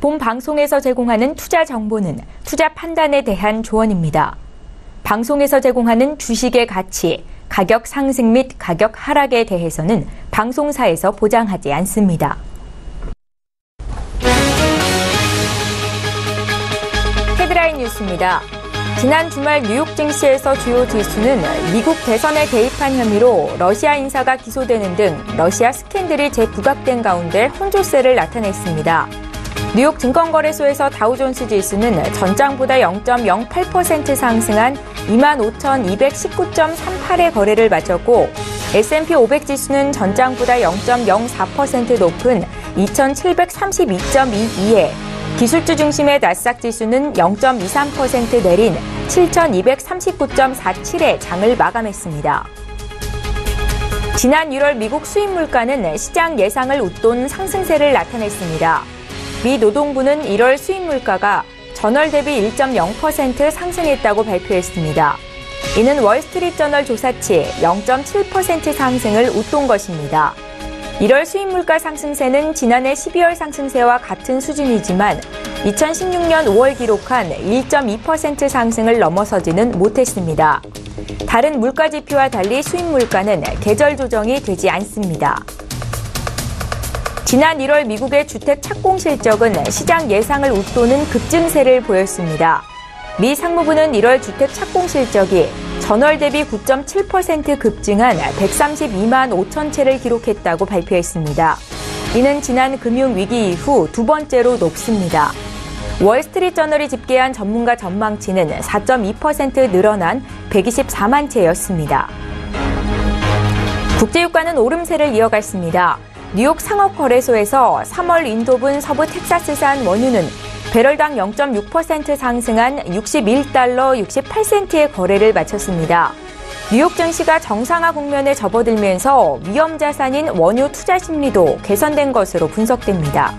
본 방송에서 제공하는 투자 정보는 투자 판단에 대한 조언입니다. 방송에서 제공하는 주식의 가치, 가격 상승 및 가격 하락에 대해서는 방송사에서 보장하지 않습니다. 헤드라인 뉴스입니다. 지난 주말 뉴욕 증시에서 주요 지수는 미국 대선에 개입한 혐의로 러시아 인사가 기소되는 등 러시아 스캔들이 재부각된 가운데 혼조세를 나타냈습니다. 뉴욕 증권거래소에서 다우존스 지수는 전장보다 0.08% 상승한 25,219.38의 거래를 마쳤고 S&P 500 지수는 전장보다 0.04% 높은 2,732.22에 기술주 중심의 나스닥 지수는 0.23% 내린 7,239.47의 장을 마감했습니다. 지난 1월 미국 수입 물가는 시장 예상을 웃돈 상승세를 나타냈습니다. 미 노동부는 1월 수입 물가가 전월 대비 1.0% 상승했다고 발표했습니다. 이는 월스트리트저널 조사치 0.7% 상승을 웃돈 것입니다. 1월 수입 물가 상승세는 지난해 12월 상승세와 같은 수준이지만 2016년 5월 기록한 1.2% 상승을 넘어서지는 못했습니다. 다른 물가 지표와 달리 수입 물가는 계절 조정이 되지 않습니다. 지난 1월 미국의 주택 착공 실적은 시장 예상을 웃도는 급증세를 보였습니다. 미 상무부는 1월 주택 착공 실적이 전월 대비 9.7% 급증한 132만 5천 채를 기록했다고 발표했습니다. 이는 지난 금융위기 이후 두 번째로 높습니다. 월스트리트저널이 집계한 전문가 전망치는 4.2% 늘어난 124만 채였습니다. 국제유가는 오름세를 이어갔습니다. 뉴욕 상업거래소에서 3월 인도분 서부 텍사스산 원유는 배럴당 0.6% 상승한 61달러 68센트의 거래를 마쳤습니다. 뉴욕 증시가 정상화 국면에 접어들면서 위험자산인 원유 투자 심리도 개선된 것으로 분석됩니다.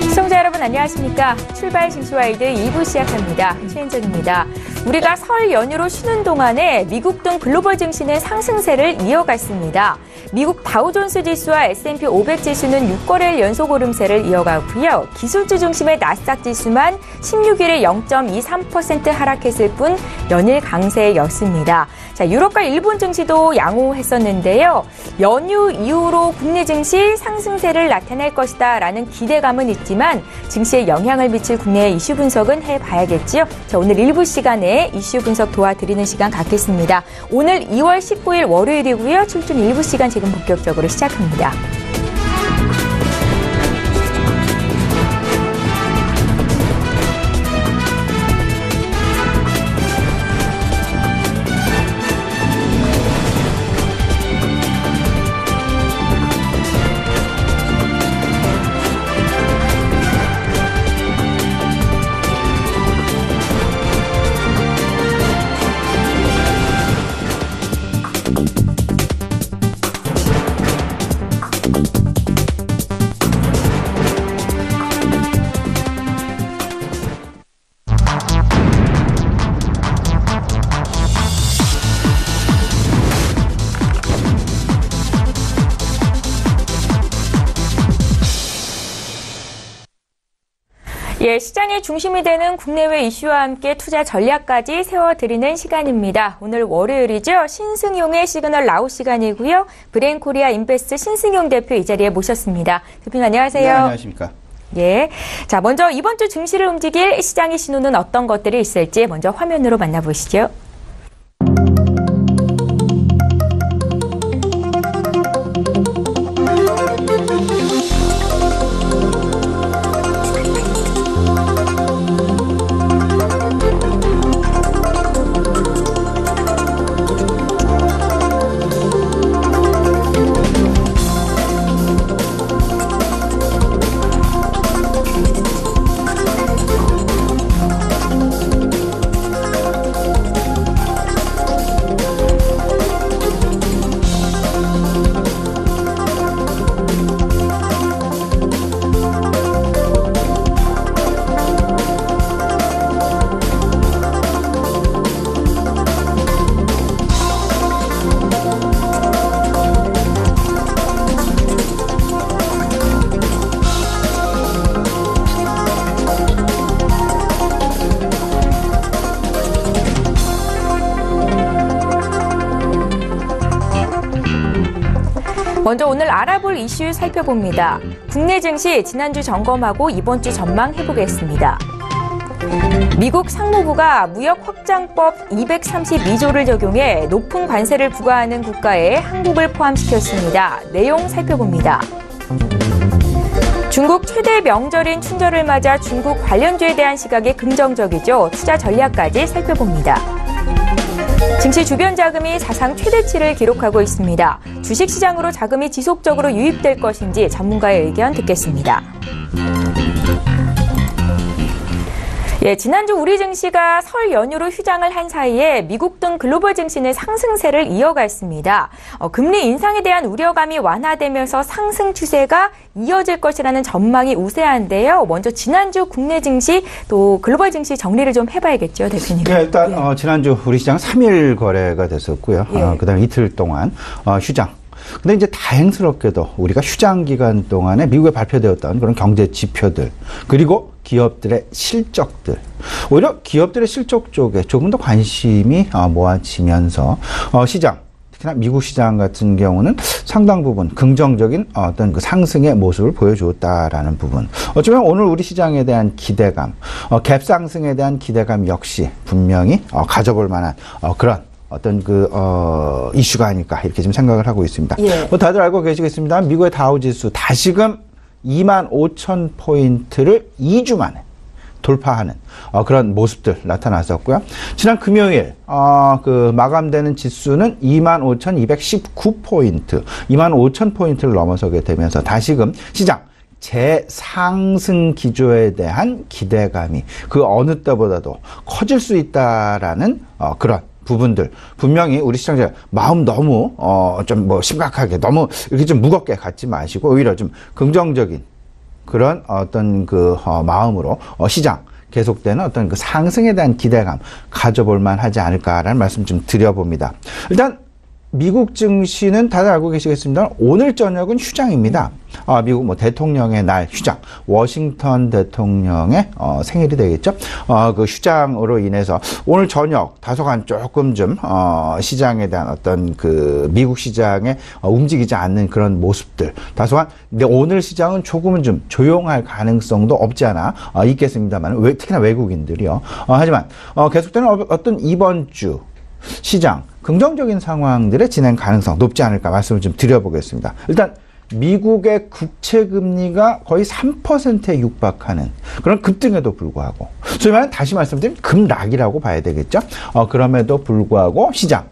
시청자 여러분 안녕하십니까? 출발 증시와이드 2부 시작합니다. 최인정입니다. 우리가 설 연휴로 쉬는 동안에 미국 등 글로벌 증시는 상승세를 이어갔습니다. 미국 다우존스 지수와 S&P 500 지수는 6거래일 연속 오름세를 이어가고요. 기술주 중심의 나스닥 지수만 16일에 0.23% 하락했을 뿐 연일 강세였습니다. 자, 유럽과 일본 증시도 양호했었는데요. 연휴 이후로 국내 증시 상승세를 나타낼 것이다라는 기대감은 있지만 증시에 영향을 미칠 국내의 이슈 분석은 해봐야겠지요. 자, 오늘 일부 시간에 이슈 분석 도와드리는 시간 갖겠습니다. 오늘 2월 19일 월요일이고요. 출중 일부 시간 지금 본격적으로 시작합니다. 예, 시장의 중심이 되는 국내외 이슈와 함께 투자 전략까지 세워드리는 시간입니다. 오늘 월요일이죠. 신승용의 시그널 나우 시간이고요. 브레인코리아 인베스트 신승용 대표 이 자리에 모셨습니다. 대표님 안녕하세요. 네, 안녕하십니까. 예. 자, 먼저 이번 주 증시를 움직일 시장의 신호는 어떤 것들이 있을지 먼저 화면으로 만나보시죠. 먼저 오늘 알아볼 이슈 살펴봅니다. 국내 증시 지난주 점검하고 이번 주 전망해보겠습니다. 미국 상무부가 무역 확장법 232조를 적용해 높은 관세를 부과하는 국가에 한국을 포함시켰습니다. 내용 살펴봅니다. 중국 최대 명절인 춘절을 맞아 중국 관련주에 대한 시각이 긍정적이죠. 투자 전략까지 살펴봅니다. 증시 주변 자금이 사상 최대치를 기록하고 있습니다. 주식시장으로 자금이 지속적으로 유입될 것인지 전문가의 의견 듣겠습니다. 지난주 우리 증시가 설 연휴로 휴장을 한 사이에 미국 등 글로벌 증시는 상승세를 이어갔습니다. 금리 인상에 대한 우려감이 완화되면서 상승 추세가 이어질 것이라는 전망이 우세한데요. 먼저 지난주 국내 증시 또 글로벌 증시 정리를 좀 해봐야겠죠, 대표님. 네, 일단 지난주 우리 시장 3일 거래가 됐었고요. 그다음에 이틀 동안 휴장. 근데 이제 다행스럽게도 우리가 휴장 기간 동안에 미국에 발표되었던 그런 경제 지표들, 그리고 기업들의 실적들, 오히려 기업들의 실적 쪽에 조금 더 관심이 모아지면서 시장, 특히나 미국 시장 같은 경우는 상당 부분 긍정적인 어떤 그 상승의 모습을 보여주었다라는 부분. 어쩌면 오늘 우리 시장에 대한 기대감, 갭 상승에 대한 기대감 역시 분명히 가져볼 만한 그런 어떤 이슈가 아닐까 이렇게 좀 생각을 하고 있습니다. 뭐 다들 알고 계시겠습니다. 미국의 다우지수 다시금 25,000포인트를 2주 만에 돌파하는 그런 모습들 나타났었고요. 지난 금요일 마감되는 지수는 25,219포인트, 25,000포인트를 넘어서게 되면서 다시금 시장 재상승 기조에 대한 기대감이 그 어느 때보다도 커질 수 있다라는 그런 부분들, 분명히 우리 시청자 마음 너무 좀 심각하게 너무 이렇게 좀 무겁게 갖지 마시고 오히려 좀 긍정적인 그런 어떤 마음으로 시장 계속되는 어떤 그 상승에 대한 기대감 가져볼 만하지 않을까라는 말씀 좀 드려봅니다. 일단 미국 증시는 다들 알고 계시겠습니다. 오늘 저녁은 휴장입니다. 미국 대통령의 날 휴장, 워싱턴 대통령의 생일이 되겠죠. 그 휴장으로 인해서 오늘 저녁 다소간 조금 좀 시장에 대한 어떤 그 미국 시장에 움직이지 않는 그런 모습들 다소간. 근데 오늘 시장은 조금은 좀 조용할 가능성도 없지 않아 있겠습니다만, 특히나 외국인들이요. 하지만 계속되는 어떤 이번 주 시장 긍정적인 상황들의 진행 가능성 높지 않을까 말씀을 좀 드려보겠습니다. 일단 미국의 국채금리가 거의 3%에 육박하는 그런 급등에도 불구하고, 소위 말하는 다시 말씀드리면 급락이라고 봐야 되겠죠. 그럼에도 불구하고 시장,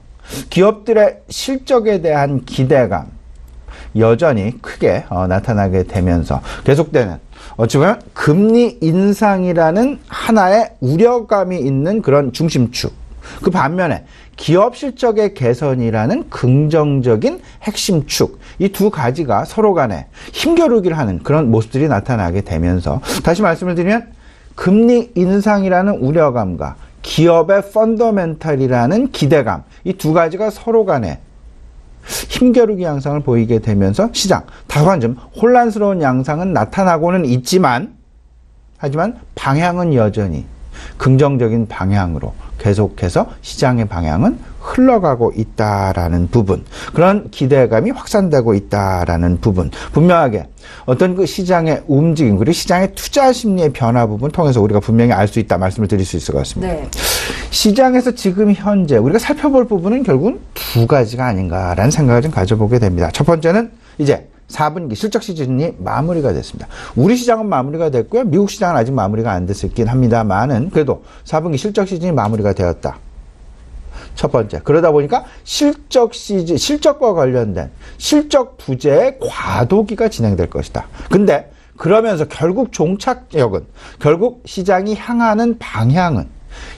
기업들의 실적에 대한 기대감 여전히 크게 나타나게 되면서 계속되는 지금 금리 인상이라는 하나의 우려감이 있는 그런 중심축, 그 반면에 기업 실적의 개선이라는 긍정적인 핵심 축, 이 두 가지가 서로 간에 힘겨루기를 하는 그런 모습들이 나타나게 되면서, 다시 말씀을 드리면 금리 인상이라는 우려감과 기업의 펀더멘탈이라는 기대감, 이 두 가지가 서로 간에 힘겨루기 양상을 보이게 되면서 시장 다소간 좀 혼란스러운 양상은 나타나고는 있지만, 하지만 방향은 여전히 긍정적인 방향으로 계속해서 시장의 방향은 흘러가고 있다라는 부분, 그런 기대감이 확산되고 있다라는 부분, 분명하게 어떤 그 시장의 움직임, 그리고 시장의 투자 심리의 변화 부분 통해서 우리가 분명히 알 수 있다 말씀을 드릴 수 있을 것 같습니다. 네. 시장에서 지금 현재 우리가 살펴볼 부분은 결국은 두 가지가 아닌가라는 생각을 좀 가져보게 됩니다. 첫 번째는 이제 4분기 실적 시즌이 마무리가 됐습니다. 우리 시장은 마무리가 됐고요. 미국 시장은 아직 마무리가 안 됐긴 합니다만은 그래도 4분기 실적 시즌이 마무리가 되었다. 첫 번째. 그러다 보니까 실적 시즌, 실적과 관련된 실적 부재의 과도기가 진행될 것이다. 근데 그러면서 결국 종착역은, 결국 시장이 향하는 방향은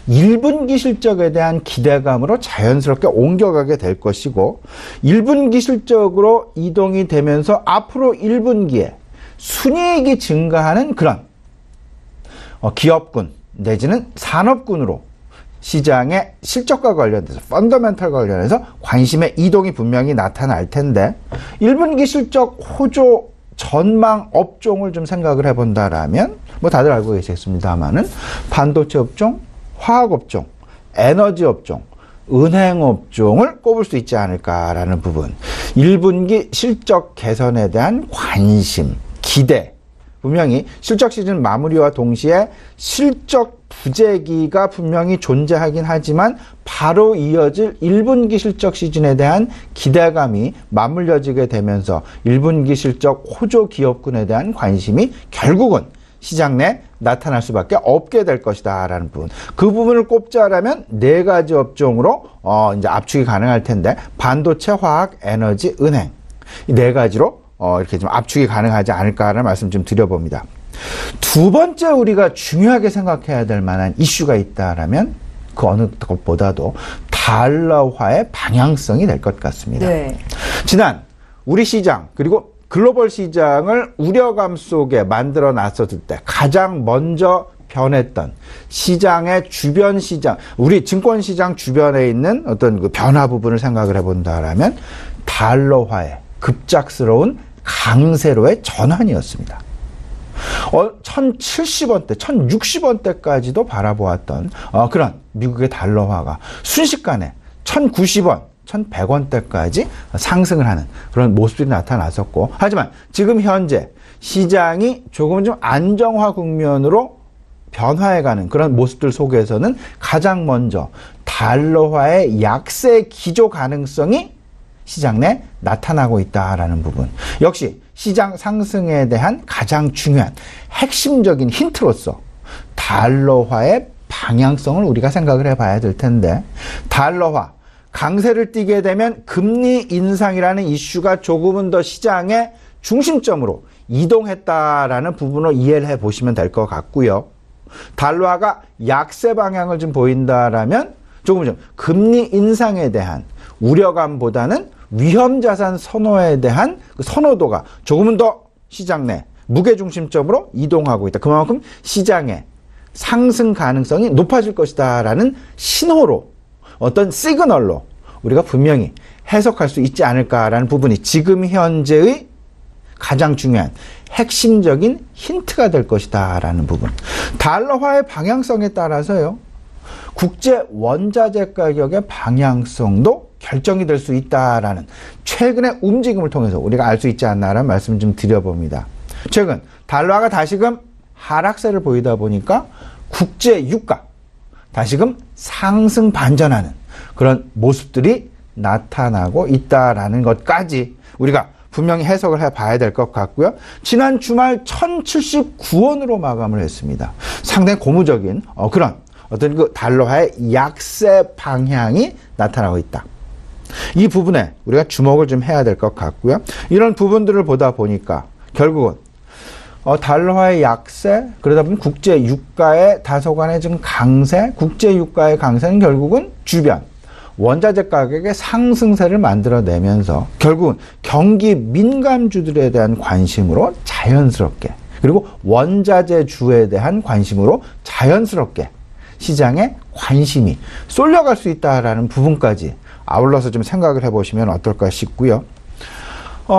1분기 실적에 대한 기대감으로 자연스럽게 옮겨가게 될 것이고, 1분기 실적으로 이동이 되면서 앞으로 1분기에 순이익이 증가하는 그런 기업군 내지는 산업군으로 시장의 실적과 관련돼서 펀더멘털과 관련해서 관심의 이동이 분명히 나타날 텐데, 1분기 실적 호조 전망 업종을 좀 생각을 해본다라면 뭐 다들 알고 계시겠습니다만은 반도체 업종, 화학업종, 에너지업종, 은행업종을 꼽을 수 있지 않을까라는 부분. 1분기 실적 개선에 대한 관심, 기대. 분명히 실적 시즌 마무리와 동시에 실적 부재기가 분명히 존재하긴 하지만 바로 이어질 1분기 실적 시즌에 대한 기대감이 맞물려지게 되면서 1분기 실적 호조 기업군에 대한 관심이 결국은 시장 내 나타날 수밖에 없게 될 것이다 라는 부분. 그 부분을 꼽자라면 네 가지 업종으로 이제 압축이 가능할 텐데 반도체, 화학, 에너지, 은행 이 네 가지로 이렇게 좀 압축이 가능하지 않을까라는 말씀 좀 드려봅니다. 두 번째 우리가 중요하게 생각해야 될 만한 이슈가 있다라면 그 어느 것보다도 달러화의 방향성이 될 것 같습니다. 네. 지난 우리 시장 그리고 글로벌 시장을 우려감 속에 만들어 놨었을 때 가장 먼저 변했던 시장의 주변 시장, 우리 증권 시장 주변에 있는 어떤 그 변화 부분을 생각을 해본다라면 달러화의 급작스러운 강세로의 전환이었습니다. 1070원대, 1060원대까지도 바라보았던 그런 미국의 달러화가 순식간에 1090원, 1100원대까지 상승을 하는 그런 모습들이 나타났었고, 하지만 지금 현재 시장이 조금 좀 안정화 국면으로 변화해가는 그런 모습들 속에서는 가장 먼저 달러화의 약세 기조 가능성이 시장 내 나타나고 있다라는 부분. 역시 시장 상승에 대한 가장 중요한 핵심적인 힌트로서 달러화의 방향성을 우리가 생각을 해봐야 될 텐데, 달러화 강세를 띠게 되면 금리 인상이라는 이슈가 조금은 더 시장의 중심점으로 이동했다라는 부분을 이해를 해보시면 될 것 같고요. 달러화가 약세 방향을 좀 보인다라면 조금 좀 금리 인상에 대한 우려감보다는 위험자산 선호에 대한 그 선호도가 조금은 더 시장 내 무게중심점으로 이동하고 있다. 그만큼 시장의 상승 가능성이 높아질 것이다라는 신호로, 어떤 시그널로 우리가 분명히 해석할 수 있지 않을까라는 부분이 지금 현재의 가장 중요한 핵심적인 힌트가 될 것이다라는 부분. 달러화의 방향성에 따라서요, 국제 원자재 가격의 방향성도 결정이 될 수 있다라는 최근의 움직임을 통해서 우리가 알 수 있지 않나라는 말씀을 좀 드려봅니다. 최근 달러화가 다시금 하락세를 보이다 보니까 국제 유가 다시금 상승 반전하는 그런 모습들이 나타나고 있다라는 것까지 우리가 분명히 해석을 해봐야 될 것 같고요. 지난 주말 1079원으로 마감을 했습니다. 상당히 고무적인 그런 어떤 그 달러화의 약세 방향이 나타나고 있다. 이 부분에 우리가 주목을 좀 해야 될 것 같고요. 이런 부분들을 보다 보니까 결국은 달러화의 약세, 그러다 보면 국제 유가의 다소간의 좀 강세, 국제 유가의 강세는 결국은 주변 원자재 가격의 상승세를 만들어내면서 결국은 경기 민감주들에 대한 관심으로 자연스럽게, 그리고 원자재주에 대한 관심으로 자연스럽게 시장에 관심이 쏠려갈 수 있다라는 부분까지 아울러서 좀 생각을 해보시면 어떨까 싶고요.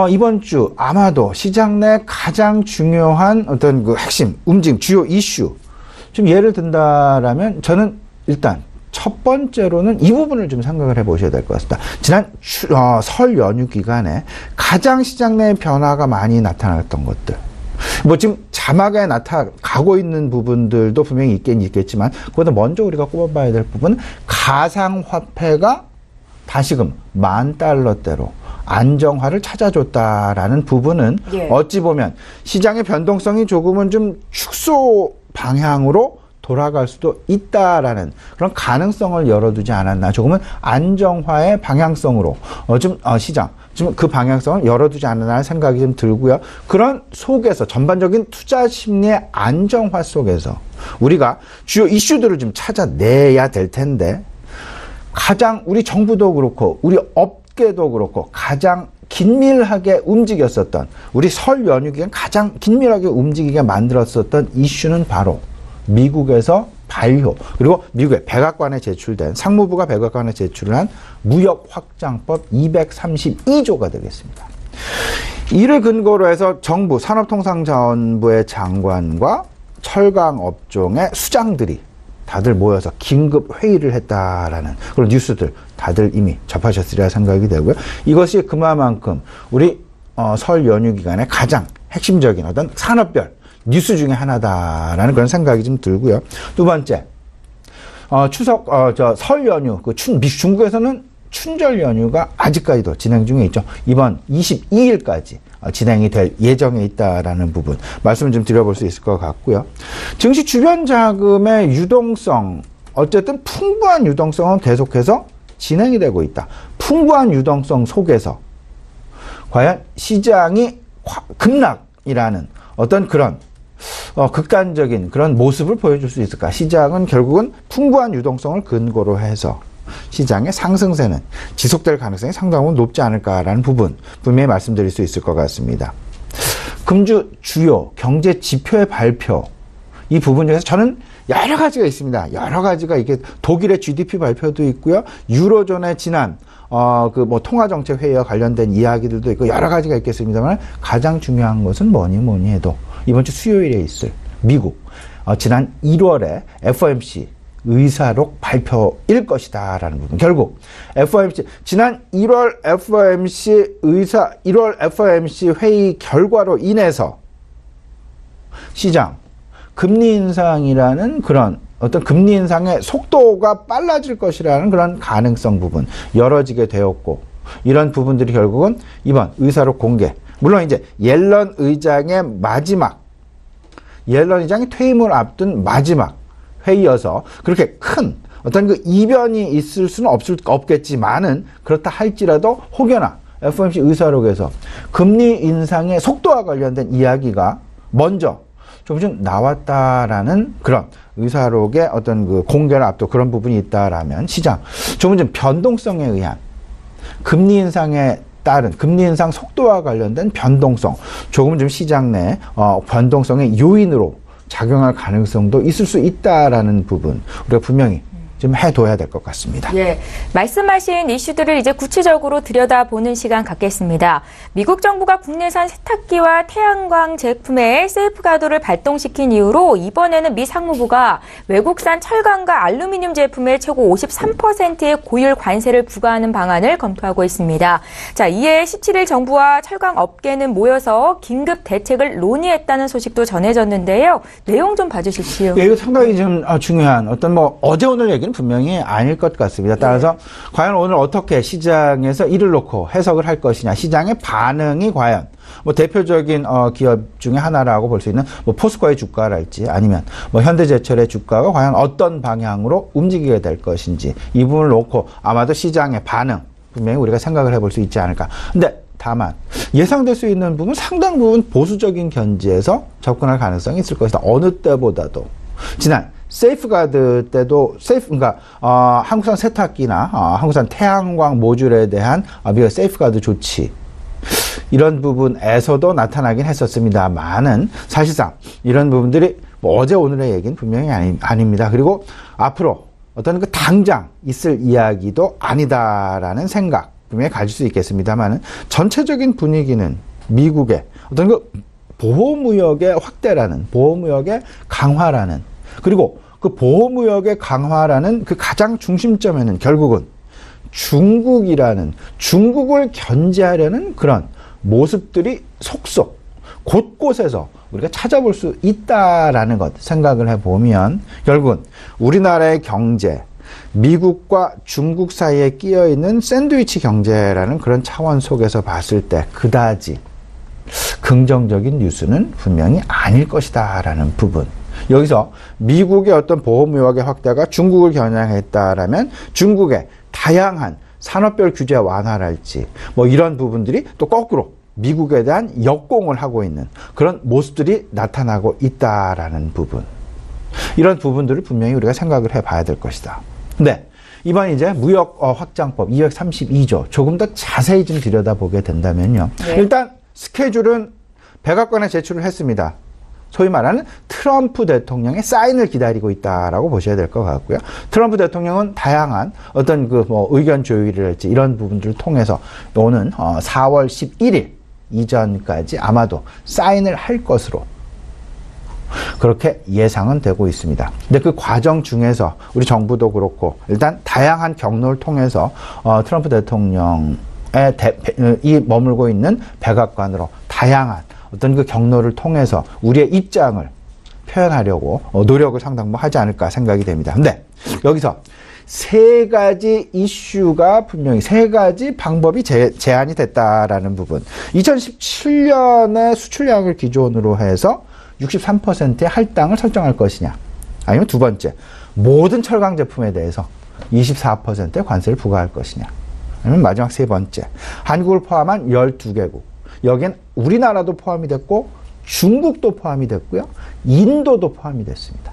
이번 주 아마도 시장 내 가장 중요한 어떤 그 핵심 움직임, 주요 이슈 좀 예를 든다라면 저는 일단 첫 번째로는 이 부분을 좀 생각을 해보셔야 될 것 같습니다. 지난 설 연휴 기간에 가장 시장 내 변화가 많이 나타났던 것들, 뭐 지금 자막에 나타가고 있는 부분들도 분명히 있긴 있겠지만, 그보다 먼저 우리가 꼽아봐야 될 부분은 가상화폐가 다시금 $10,000대로 안정화를 찾아줬다라는 부분은 어찌 보면 시장의 변동성이 조금은 좀 축소 방향으로 돌아갈 수도 있다라는 그런 가능성을 열어두지 않았나. 조금은 안정화의 방향성으로 시장 지금 그 방향성을 열어두지 않았나 생각이 좀 들고요. 그런 속에서 전반적인 투자 심리의 안정화 속에서 우리가 주요 이슈들을 좀 찾아내야 될 텐데, 가장 우리 정부도 그렇고 우리 업계도 그렇고 가장 긴밀하게 움직였었던, 우리 설 연휴 기간 가장 긴밀하게 움직이게 만들었었던 이슈는 바로 미국에서 발효, 그리고 미국의 백악관에 제출된, 상무부가 백악관에 제출을 한 무역확장법 232조가 되겠습니다. 이를 근거로 해서 정부 산업통상자원부의 장관과 철강업종의 수장들이 다들 모여서 긴급 회의를 했다라는 그런 뉴스들 다들 이미 접하셨으리라 생각이 되고요. 이것이 그만큼 우리 설 연휴 기간에 가장 핵심적인 어떤 산업별 뉴스 중에 하나다라는 그런 생각이 좀 들고요. 두 번째, 설 연휴, 중국에서는 춘절 연휴가 아직까지도 진행 중에 있죠. 이번 22일까지 진행이 될 예정에 있다라는 부분 말씀을 좀 드려볼 수 있을 것 같고요. 증시 주변 자금의 유동성, 어쨌든 풍부한 유동성은 계속해서 진행이 되고 있다. 풍부한 유동성 속에서 과연 시장이 급락이라는 어떤 그런 극단적인 그런 모습을 보여줄 수 있을까? 시장은 결국은 풍부한 유동성을 근거로 해서 시장의 상승세는 지속될 가능성이 상당히 높지 않을까라는 부분 분명히 말씀드릴 수 있을 것 같습니다. 금주 주요 경제 지표의 발표, 이 부분 중에서 저는 여러 가지가 있습니다. 여러 가지가 이게 독일의 GDP 발표도 있고요. 유로존의 지난 통화정책 회의와 관련된 이야기들도 있고 여러 가지가 있겠습니다만 가장 중요한 것은 뭐니 해도 이번 주 수요일에 있을 미국 지난 1월에 FOMC 의사록 발표일 것이다라는 부분. 결국 FOMC 지난 1월 FOMC 회의 결과로 인해서 시장 금리 인상이라는 그런 어떤 금리 인상의 속도가 빨라질 것이라는 그런 가능성 부분 열어지게 되었고, 이런 부분들이 결국은 이번 의사록 공개, 물론 이제 옐런 의장이 퇴임을 앞둔 마지막 회의여서 그렇게 큰 어떤 그 이변이 있을 수는 없겠지만은, 그렇다 할지라도 혹여나 FOMC 의사록에서 금리 인상의 속도와 관련된 이야기가 먼저 좀 나왔다라는 그런 의사록의 어떤 그 공개를 앞두고 그런 부분이 있다라면 시장 조금 좀 변동성에 의한 금리 인상에 따른 금리 인상 속도와 관련된 변동성, 조금 좀 시장 내 변동성의 요인으로 작용할 가능성도 있을 수 있다라는 부분 우리가 분명히 좀 해둬야 될 것 같습니다. 예, 말씀하신 이슈들을 이제 구체적으로 들여다보는 시간 갖겠습니다. 미국 정부가 국내산 세탁기와 태양광 제품의 세이프가드를 발동시킨 이후로 이번에는 미 상무부가 외국산 철강과 알루미늄 제품에 최고 53%의 고율 관세를 부과하는 방안을 검토하고 있습니다. 자, 이에 17일 정부와 철강 업계는 모여서 긴급 대책을 논의했다는 소식도 전해졌는데요. 내용 좀 봐주십시오. 예, 이거 상당히 좀 중요한 어떤 어제 오늘 얘기는 분명히 아닐 것 같습니다. 따라서 과연 오늘 어떻게 시장에서 이를 놓고 해석을 할 것이냐, 시장의 반응이 과연 대표적인 기업 중에 하나라고 볼 수 있는 포스코의 주가랄지 아니면 현대제철의 주가가 과연 어떤 방향으로 움직이게 될 것인지, 이 부분을 놓고 아마도 시장의 반응 분명히 우리가 생각을 해볼 수 있지 않을까. 근데 다만 예상될 수 있는 부분, 상당 부분 보수적인 견지에서 접근할 가능성이 있을 것이다. 어느 때보다도 지난 세이프가드 때도 그러니까 한국산 세탁기나 한국산 태양광 모듈에 대한 미국의 세이프가드 조치, 이런 부분에서도 나타나긴 했었습니다만은 사실상 이런 부분들이 어제 오늘의 얘기는 분명히 아닙니다. 그리고 앞으로 어떤 그 당장 있을 이야기도 아니다라는 생각 분명히 가질 수 있겠습니다만은, 전체적인 분위기는 미국의 어떤 그 보호무역의 확대라는, 보호무역의 강화라는, 그리고 그 보호무역의 강화라는 그 가장 중심점에는 결국은 중국을 견제하려는 그런 모습들이 속속 곳곳에서 우리가 찾아볼 수 있다라는 것 생각을 해보면, 결국은 우리나라의 경제, 미국과 중국 사이에 끼어있는 샌드위치 경제라는 그런 차원 속에서 봤을 때 그다지 긍정적인 뉴스는 분명히 아닐 것이다라는 부분. 여기서 미국의 어떤 보호무역의 확대가 중국을 겨냥했다라면 중국의 다양한 산업별 규제 완화랄지 이런 부분들이 또 거꾸로 미국에 대한 역공을 하고 있는 그런 모습들이 나타나고 있다라는 부분. 이런 부분들을 분명히 우리가 생각을 해봐야 될 것이다. 근데 이번 이제 무역 확장법 232조 조금 더 자세히 좀 들여다보게 된다면요. 네. 일단 스케줄은 백악관에 제출을 했습니다. 소위 말하는 트럼프 대통령의 사인을 기다리고 있다라고 보셔야 될 것 같고요. 트럼프 대통령은 다양한 어떤 의견 조율이랄지 이런 부분들을 통해서 오는 4월 11일 이전까지 아마도 사인을 할 것으로 그렇게 예상은 되고 있습니다. 근데 그 과정 중에서 우리 정부도 그렇고 일단 다양한 경로를 통해서 트럼프 대통령의 이 머물고 있는 백악관으로 다양한 어떤 그 경로를 통해서 우리의 입장을 표현하려고 노력을 상당 하지 않을까 생각이 됩니다. 근데 여기서 세 가지 이슈가 분명히 세 가지 방법이 제안이 됐다라는 부분. 2017년에 수출량을 기준으로 해서 63%의 할당을 설정할 것이냐. 아니면 두 번째, 모든 철강 제품에 대해서 24%의 관세를 부과할 것이냐. 아니면 마지막 세 번째, 한국을 포함한 12개국. 여기엔 우리나라도 포함이 됐고 중국도 포함이 됐고요. 인도도 포함이 됐습니다.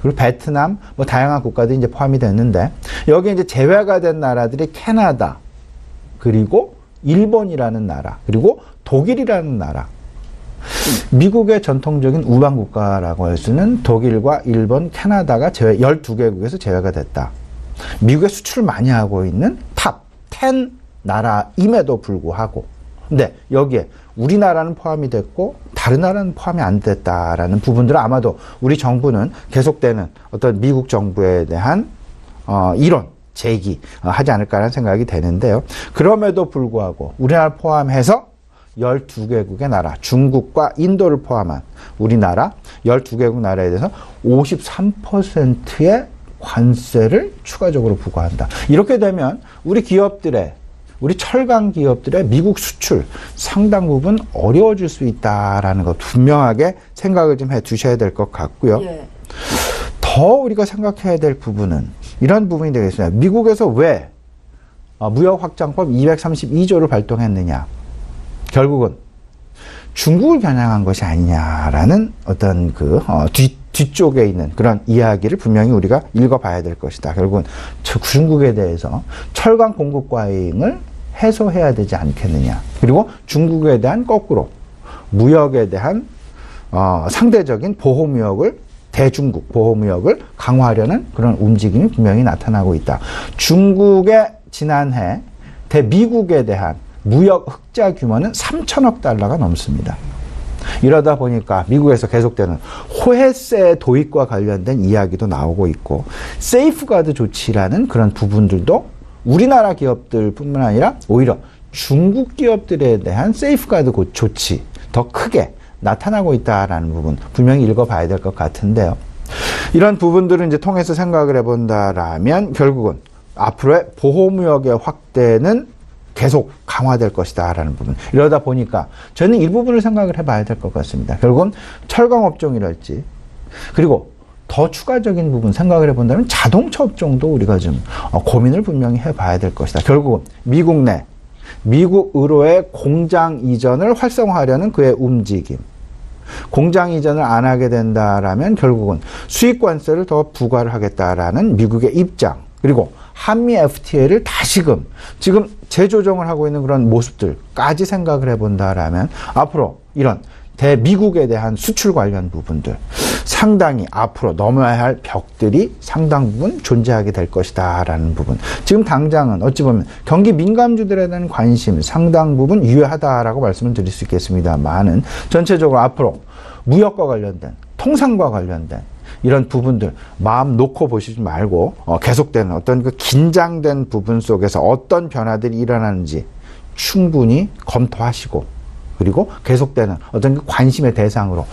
그리고 베트남, 뭐 다양한 국가들이 이제 포함이 됐는데 여기에 이제 제외가 된 나라들이 캐나다, 그리고 일본이라는 나라, 그리고 독일이라는 나라. 미국의 전통적인 우방 국가라고 할 수는 독일과 일본, 캐나다가 12개국에서 제외가 됐다. 미국에 수출을 많이 하고 있는 탑 10 나라임에도 불구하고 근데 여기에 우리나라는 포함이 됐고 다른 나라는 포함이 안 됐다라는 부분들은 아마도 우리 정부는 계속되는 어떤 미국 정부에 대한 이론 제기하지 않을까라는 생각이 되는데요. 그럼에도 불구하고 우리나라 포함해서 12개국의 나라, 중국과 인도를 포함한 우리나라 12개국 나라에 대해서 53%의 관세를 추가적으로 부과한다. 이렇게 되면 우리 철강 기업들의 미국 수출 상당 부분 어려워질 수 있다라는 것 분명하게 생각을 좀 해 두셔야 될 것 같고요. 예. 더 우리가 생각해야 될 부분은 이런 부분이 되겠습니다. 미국에서 왜 무역확장법 232조를 발동했느냐. 결국은 중국을 겨냥한 것이 아니냐라는 어떤 뒤쪽에 있는 그런 이야기를 분명히 우리가 읽어봐야 될 것이다. 결국은 중국에 대해서 철강 공급 과잉을 해소해야 되지 않겠느냐. 그리고 중국에 대한 거꾸로 무역에 대한 상대적인 보호무역을 대중국 보호무역을 강화하려는 그런 움직임이 분명히 나타나고 있다. 중국의 지난해 대미국에 대한 무역 흑자 규모는 3천억 달러가 넘습니다. 이러다 보니까 미국에서 계속되는 호혜세 도입과 관련된 이야기도 나오고 있고 세이프가드 조치라는 그런 부분들도 우리나라 기업들뿐만 아니라 오히려 중국 기업들에 대한 세이프가드 조치 더 크게 나타나고 있다라는 부분 분명히 읽어봐야 될 것 같은데요. 이런 부분들을 이제 통해서 생각을 해본다라면 결국은 앞으로의 보호무역의 확대는 계속 강화될 것이다라는 부분. 이러다 보니까 저는 이 부분을 생각을 해봐야 될 것 같습니다. 결국은 철강업종이랄지 그리고 더 추가적인 부분 생각을 해본다면 자동차 업종도 우리가 좀 고민을 분명히 해봐야 될 것이다. 결국은 미국으로의 공장 이전을 활성화하려는 그의 움직임. 공장 이전을 안 하게 된다라면 결국은 수입 관세를 더 부과를 하겠다라는 미국의 입장. 그리고 한미 FTA를 다시금 지금 재조정을 하고 있는 그런 모습들까지 생각을 해본다라면 앞으로 이런 대미국에 대한 수출 관련 부분들 상당히 앞으로 넘어야 할 벽들이 상당 부분 존재하게 될 것이다라는 부분. 지금 당장은 어찌 보면 경기 민감주들에 대한 관심 상당 부분 유효하다라고 말씀을 드릴 수 있겠습니다만은 전체적으로 앞으로 무역과 관련된 통상과 관련된 이런 부분들 마음 놓고 보시지 말고 계속되는 어떤 그 긴장된 부분 속에서 어떤 변화들이 일어나는지 충분히 검토하시고 그리고 계속되는 어떤 그 관심의 대상으로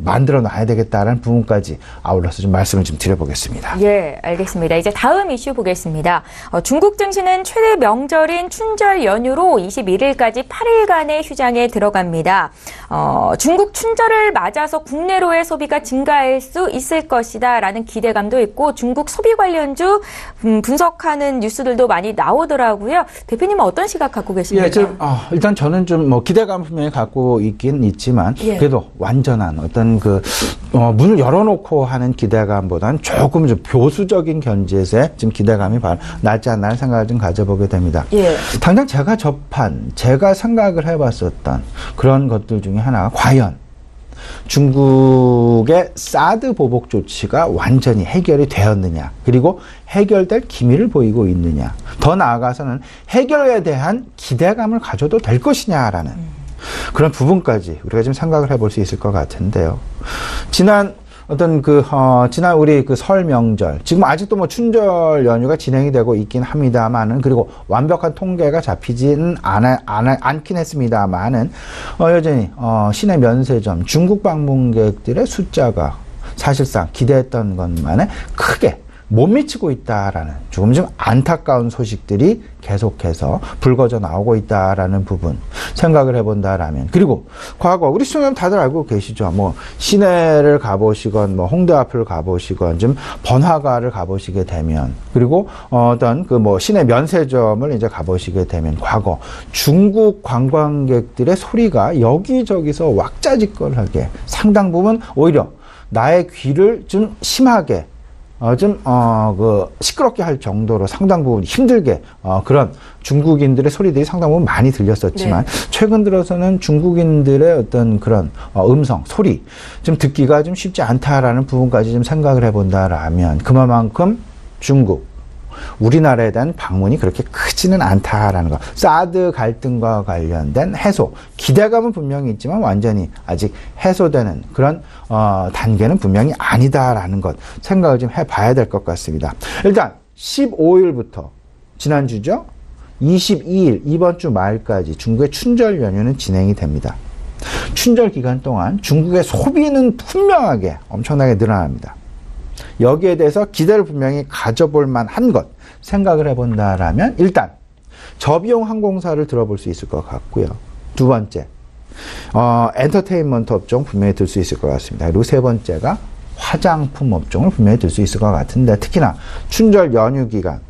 만들어 놔야 되겠다라는 부분까지 아울러서 좀 말씀을 좀 드려보겠습니다. 예, 알겠습니다. 이제 다음 이슈 보겠습니다. 중국 증시는 최대 명절인 춘절 연휴로 21일까지 8일간의 휴장에 들어갑니다. 중국 춘절을 맞아서 국내로의 소비가 증가할 수 있을 것이다라는 기대감도 있고 중국 소비 관련주 분석하는 뉴스들도 많이 나오더라고요. 대표님은 어떤 시각 갖고 계십니까? 예, 일단 저는 좀 기대감 분명히 갖고 있긴 있지만 그래도 완전한 어떤 문을 열어놓고 하는 기대감보다는 조금 좀 보수적인 견지에 지금 기대감이 낫지 않나 하는 생각을 좀 가져보게 됩니다. 당장 제가 생각을 해봤었던 그런 것들 중에 하나가 과연 중국의 사드 보복 조치가 완전히 해결이 되었느냐 그리고 해결될 기미를 보이고 있느냐 더 나아가서는 해결에 대한 기대감을 가져도 될 것이냐라는 그런 부분까지 우리가 좀 생각을 해볼 수 있을 것 같은데요. 지난 우리 그 설 명절, 지금 아직도 뭐 춘절 연휴가 진행이 되고 있긴 합니다만은, 그리고 완벽한 통계가 잡히지는 않긴 했습니다만은, 여전히, 시내 면세점, 중국 방문객들의 숫자가 사실상 기대했던 것만에 크게 못 미치고 있다라는 조금 좀 안타까운 소식들이 계속해서 불거져 나오고 있다라는 부분 생각을 해본다라면, 그리고 과거 우리 시청자분 다들 알고 계시죠. 뭐 시내를 가보시건 뭐 홍대 앞을 가보시건 좀 번화가를 가보시게 되면, 그리고 어떤 그 뭐 시내 면세점을 이제 가보시게 되면, 과거 중국 관광객들의 소리가 여기저기서 왁자지껄하게 상당 부분 오히려 나의 귀를 좀 심하게 시끄럽게 할 정도로 상당 부분 힘들게, 그런 중국인들의 소리들이 상당 부분 많이 들렸었지만, 네. 최근 들어서는 중국인들의 어떤 그런, 음성, 소리, 좀 듣기가 좀 쉽지 않다라는 부분까지 좀 생각을 해본다라면, 그만큼 중국, 우리나라에 대한 방문이 그렇게 크지는 않다라는 것. 사드 갈등과 관련된 해소, 기대감은 분명히 있지만 완전히 아직 해소되는 그런 단계는 분명히 아니다라는 것 생각을 좀 해봐야 될 것 같습니다. 일단 15일부터 지난주죠, 22일 이번 주 말까지 중국의 춘절 연휴는 진행이 됩니다. 춘절 기간 동안 중국의 소비는 분명하게 엄청나게 늘어납니다. 여기에 대해서 기대를 분명히 가져볼 만한 것 생각을 해본다라면, 일단 저비용 항공사를 들어볼 수 있을 것 같고요. 두 번째, 엔터테인먼트 업종 분명히 들 수 있을 것 같습니다. 그리고 세 번째가 화장품 업종을 분명히 들 수 있을 것 같은데, 특히나 춘절 연휴 기간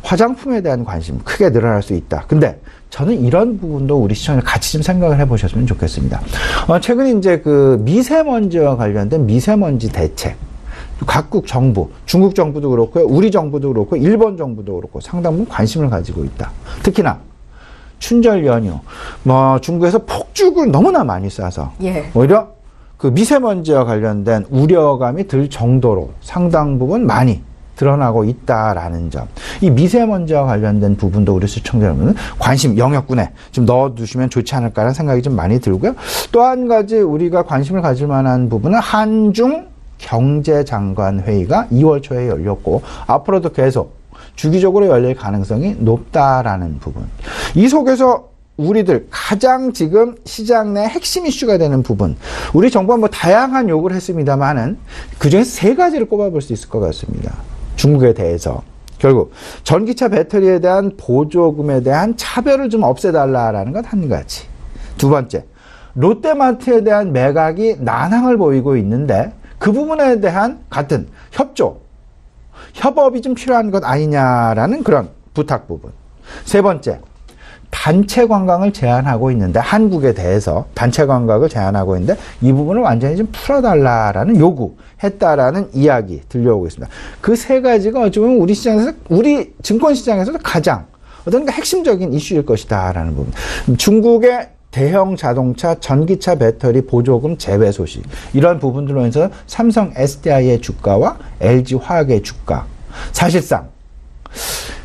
화장품에 대한 관심 크게 늘어날 수 있다. 근데 저는 이런 부분도 우리 시청자 같이 좀 생각을 해보셨으면 좋겠습니다. 최근 이제 그 미세먼지와 관련된 미세먼지 대책, 각국 정부, 중국 정부도 그렇고요, 우리 정부도 그렇고, 일본 정부도 그렇고 상당 부분 관심을 가지고 있다. 특히나 춘절 연휴, 중국에서 폭죽을 너무나 많이 쏴서, 예. 오히려 그 미세먼지와 관련된 우려감이 들 정도로 상당 부분 많이 드러나고 있다라는 점. 이 미세먼지와 관련된 부분도 우리 시청자 여러분은 관심 영역군에 좀 넣어두시면 좋지 않을까라는 생각이 좀 많이 들고요. 또 한 가지 우리가 관심을 가질 만한 부분은 한중 경제장관 회의가 2월 초에 열렸고, 앞으로도 계속 주기적으로 열릴 가능성이 높다라는 부분. 이 속에서 우리들 가장 지금 시장 내 핵심 이슈가 되는 부분, 우리 정부가 뭐 다양한 요구를 했습니다만은 그중에서 세 가지를 꼽아볼 수 있을 것 같습니다. 중국에 대해서 결국 전기차 배터리에 대한 보조금에 대한 차별을 좀 없애달라라는 것 한 가지. 두 번째, 롯데마트에 대한 매각이 난항을 보이고 있는데 그 부분에 대한 같은 협업이 좀 필요한 것 아니냐라는 그런 부탁 부분. 세 번째, 단체 관광을 제한하고 있는데, 한국에 대해서 단체 관광을 제한하고 있는데 이 부분을 완전히 좀 풀어달라라는 요구했다라는 이야기 들려오고 있습니다. 그 세 가지가 어찌 보면 우리 시장에서, 우리 증권시장에서도 가장 어떤 핵심적인 이슈일 것이다라는 부분. 중국의 대형 자동차, 전기차 배터리 보조금 제외 소식, 이런 부분들로 인해서 삼성 SDI의 주가와 LG 화학의 주가, 사실상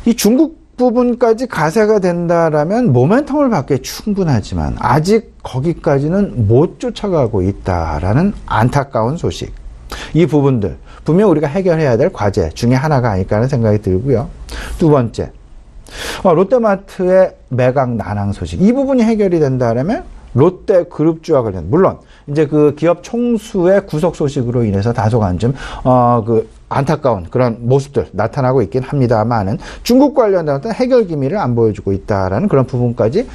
이 중국 부분까지 가세가 된다라면 모멘텀을 받기에 충분하지만 아직 거기까지는 못 쫓아가고 있다라는 안타까운 소식. 이 부분들 분명 우리가 해결해야 될 과제 중에 하나가 아닐까 하는 생각이 들고요. 두 번째, 롯데마트의 매각 난항 소식. 이 부분이 해결이 된다면 롯데 그룹주와 관련, 물론 이제 그 기업 총수의 구속 소식으로 인해서 다소간 좀 안타까운 그런 모습들 나타나고 있긴 합니다만은 중국 관련된 어떤 해결 기미를 안 보여주고 있다라는 그런 부분까지